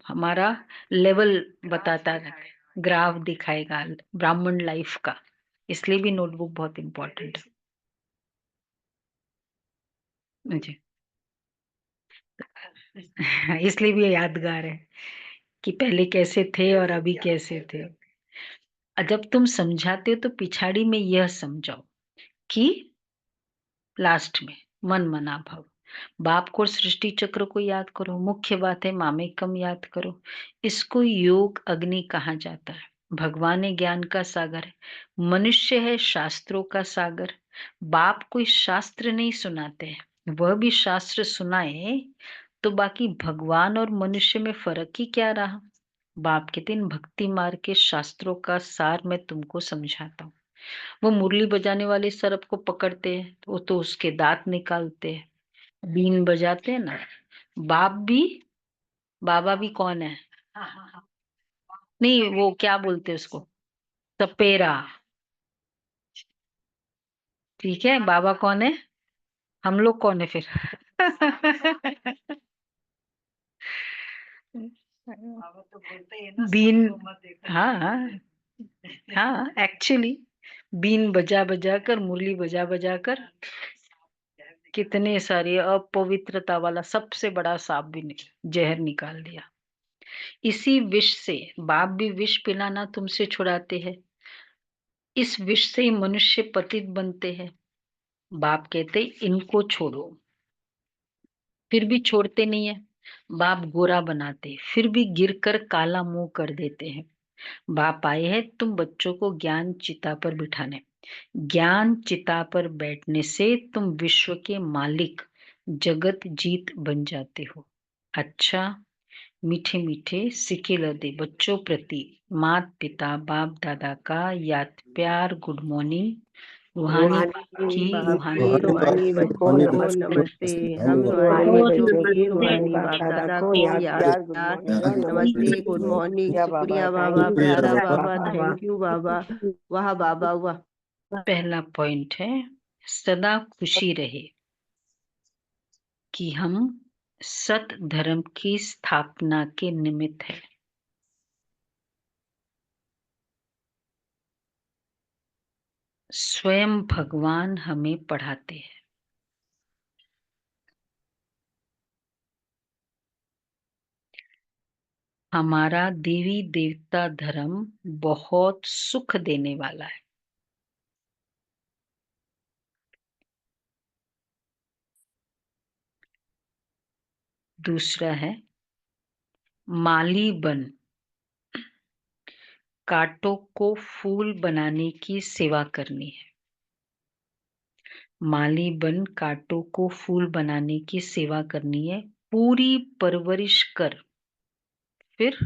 हमारा लेवल बताता है, ग्राफ दिखाएगा ब्राह्मण लाइफ का। इसलिए भी नोटबुक बहुत इम्पोर्टेंट है जी। इसलिए भी यादगार है कि पहले कैसे थे और अभी कैसे थे। जब तुम समझाते हो तो पिछाड़ी में यह समझाओ कि लास्ट में मन मना भाव, बाप को सृष्टि चक्र को याद करो, मुख्य बात है मामेकम याद करो। इसको योग अग्नि कहा जाता है। भगवान है ज्ञान का सागर है, मनुष्य है शास्त्रों का सागर। बाप कोई शास्त्र नहीं सुनाते हैं, वह भी शास्त्र सुनाए तो बाकी भगवान और मनुष्य में फर्क ही क्या रहा। बाप कहते इन भक्ति मार्ग के शास्त्रों का सार मैं तुमको समझाता हूँ। वो मुरली बजाने वाले सरप को पकड़ते हैं तो वो तो उसके दांत निकालते हैं। बीन बजाते हैं ना, बाप भी, बाबा भी कौन है? नहीं, वो क्या बोलते हैं उसको, सपेरा। ठीक है, बाबा कौन है, हम लोग कौन है फिर? बाबा तो बोलते हैं ना बीन, सबको मत देखो। हाँ हाँ, एक्चुअली बीन बजा बजा कर, मुरली बजा बजा कर कितने सारे अपवित्रता वाला सबसे बड़ा सांप भी जहर निकाल दिया। इसी विष से बाप भी विष पिलाना तुमसे छुड़ाते हैं। इस विष से ही मनुष्य पतित बनते हैं। बाप कहते इनको छोड़ो, फिर भी छोड़ते नहीं है। बाप गोरा बनाते फिर भी गिरकर काला मुंह कर देते हैं। बाप आए हैं तुम बच्चों को ज्ञान चिता पर बिठाने। ज्ञान चिता पर बैठने से तुम विश्व के मालिक जगत जीत बन जाते हो। अच्छा, मीठे मीठे सिके लदे बच्चों प्रति मात पिता बाप दादा का याद प्यार गुड मॉर्निंग। रूहानी की बाप की रूहानी रूहानी बच्चों को नमस्ते। हम रूहानी बच्चों के रूहानी बाप दादा को याद प्यार नमस्ते, गुड मॉर्निंग, शुक्रिया बाबा, प्यारा बाबा, थैंक यू बाबा, वाह बाबा वाह। पहला पॉइंट है सदा खुशी रहे कि हम सत धर्म की स्थापना के निमित्त है। स्वयं भगवान हमें पढ़ाते हैं। हमारा देवी देवता धर्म बहुत सुख देने वाला है। दूसरा है माली बन कांटों को फूल बनाने की सेवा करनी है। माली बन कांटों को फूल बनाने की सेवा करनी है। पूरी परवरिश कर फिर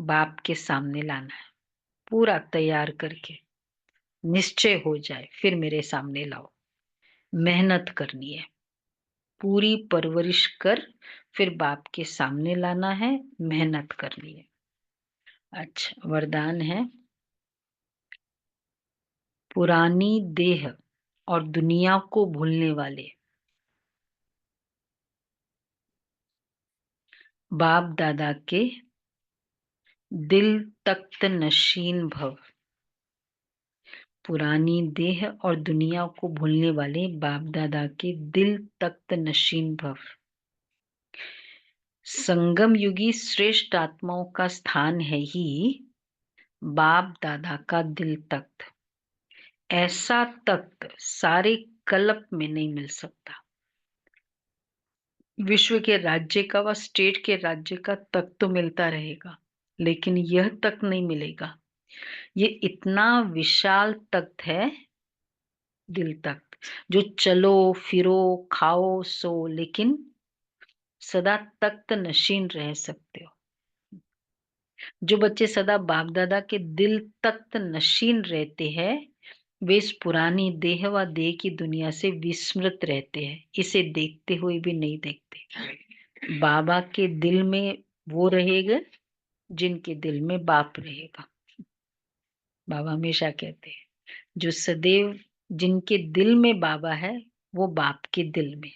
बाप के सामने लाना है। पूरा तैयार करके निश्चय हो जाए फिर मेरे सामने लाओ। मेहनत करनी है, पूरी परवरिश कर फिर बाप के सामने लाना है, मेहनत करनी है। अच्छा, वरदान है पुरानी देह और दुनिया को भूलने वाले बाप दादा के दिल तख्त नशीन भव। पुरानी देह और दुनिया को भूलने वाले बाप दादा के दिल तख्त नशीन भव। संगम युगी श्रेष्ठ आत्माओं का स्थान है ही बाप दादा का दिल तख्त। ऐसा तख्त सारे कल्प में नहीं मिल सकता। विश्व के राज्य का व स्टेट के राज्य का तख्त तो मिलता रहेगा, लेकिन यह तख्त नहीं मिलेगा। ये इतना विशाल तख्त है दिल तख्त, जो चलो फिरो खाओ सो लेकिन सदा तख्त नशीन रह सकते हो। जो बच्चे सदा बाप दादा के दिल तख्त नशीन रहते हैं वे इस पुरानी देह व देह की दुनिया से विस्मृत रहते हैं, इसे देखते हुए भी नहीं देखते। बाबा के दिल में वो रहेगा जिनके दिल में बाप रहेगा। बाबा हमेशा कहते हैं जो सदैव जिनके दिल में बाबा है वो बाप के दिल में।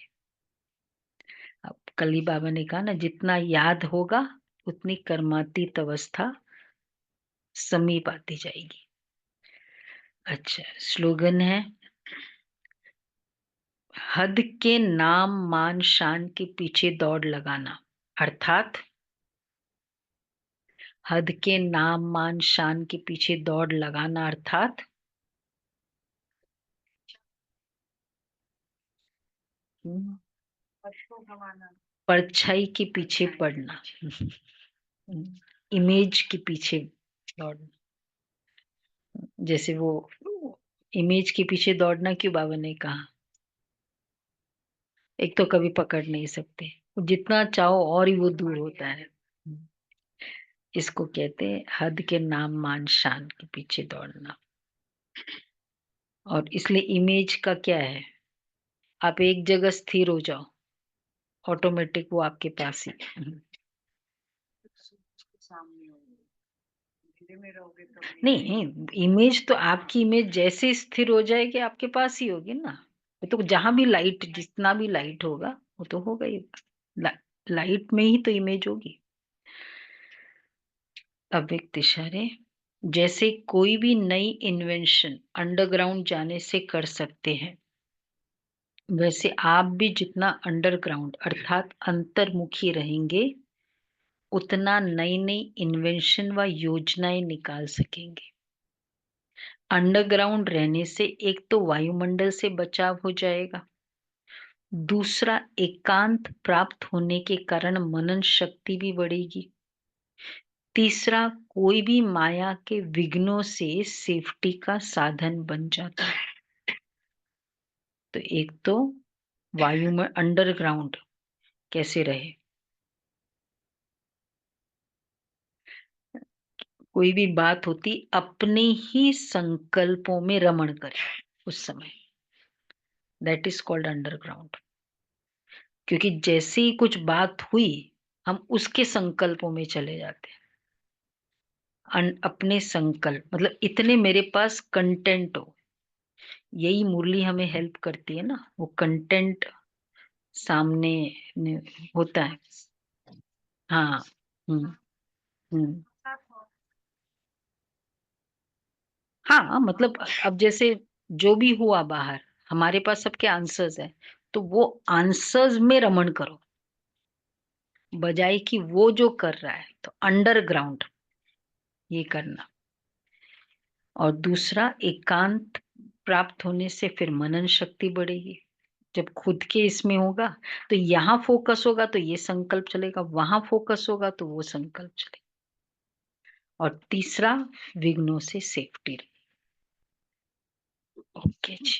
कल ही बाबा ने कहा ना, जितना याद होगा उतनी कर्मातीत अवस्था समीप आती जाएगी। अच्छा, स्लोगन है, हद के नाम मान शान के पीछे दौड़ लगाना, अर्थात हद के नाम मान शान के पीछे दौड़ लगाना अर्थात सबको गंवाना, परछाई के पीछे पड़ना, इमेज के पीछे दौड़ना। जैसे वो इमेज के पीछे दौड़ना क्यों बाबा ने कहा? एक तो कभी पकड़ नहीं सकते, जितना चाहो और ही वो दूर होता है। इसको कहते हैं हद के नाम मान शान के पीछे दौड़ना। और इसलिए इमेज का क्या है, आप एक जगह स्थिर हो जाओ, ऑटोमेटिक वो आपके पास ही। सामने होंगे, धीरे में रहोगे तो नहीं, इमेज तो आपकी इमेज जैसे स्थिर हो जाएगी आपके पास ही होगी ना। तो जहां भी लाइट, जितना भी लाइट होगा वो तो होगा ही, लाइट में ही तो इमेज होगी। अव्यक्त इशारे, जैसे कोई भी नई इन्वेंशन अंडरग्राउंड जाने से कर सकते हैं, वैसे आप भी जितना अंडरग्राउंड अर्थात अंतर्मुखी रहेंगे उतना नई नई इन्वेंशन व योजनाएं निकाल सकेंगे। अंडरग्राउंड रहने से एक तो वायुमंडल से बचाव हो जाएगा, दूसरा एकांत प्राप्त होने के कारण मनन शक्ति भी बढ़ेगी, तीसरा कोई भी माया के विघ्नों से सेफ्टी का साधन बन जाता है। तो एक तो वायु में अंडरग्राउंड कैसे रहे, कोई भी बात होती अपने ही संकल्पों में रमण करे उस समय, दैट इज कॉल्ड अंडरग्राउंड। क्योंकि जैसे ही कुछ बात हुई हम उसके संकल्पों में चले जाते हैं। अपने संकल्प मतलब इतने मेरे पास कंटेंट हो, यही मुरली हमें हेल्प करती है ना, वो कंटेंट सामने होता है। हाँ। हम्म। हम्म। हाँ, मतलब अब जैसे जो भी हुआ बाहर, हमारे पास सबके आंसर्स है, तो वो आंसर्स में रमण करो, बजाय कि वो जो कर रहा है, तो अंडरग्राउंड ये करना। और दूसरा, एकांत प्राप्त होने से फिर मनन शक्ति बढ़ेगी। जब खुद के इसमें होगा तो यहाँ फोकस होगा तो ये संकल्प चलेगा, वहां फोकस होगा तो वो संकल्प चलेगा। और तीसरा, विघ्नों से सेफ्टी रहे। ओके जी,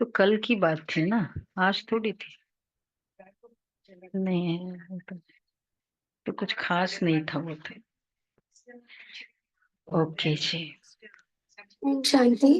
तो कल की बात थी ना, आज थोड़ी थी। नहीं, तो कुछ खास नहीं था वो तो। ओके जी। शांति।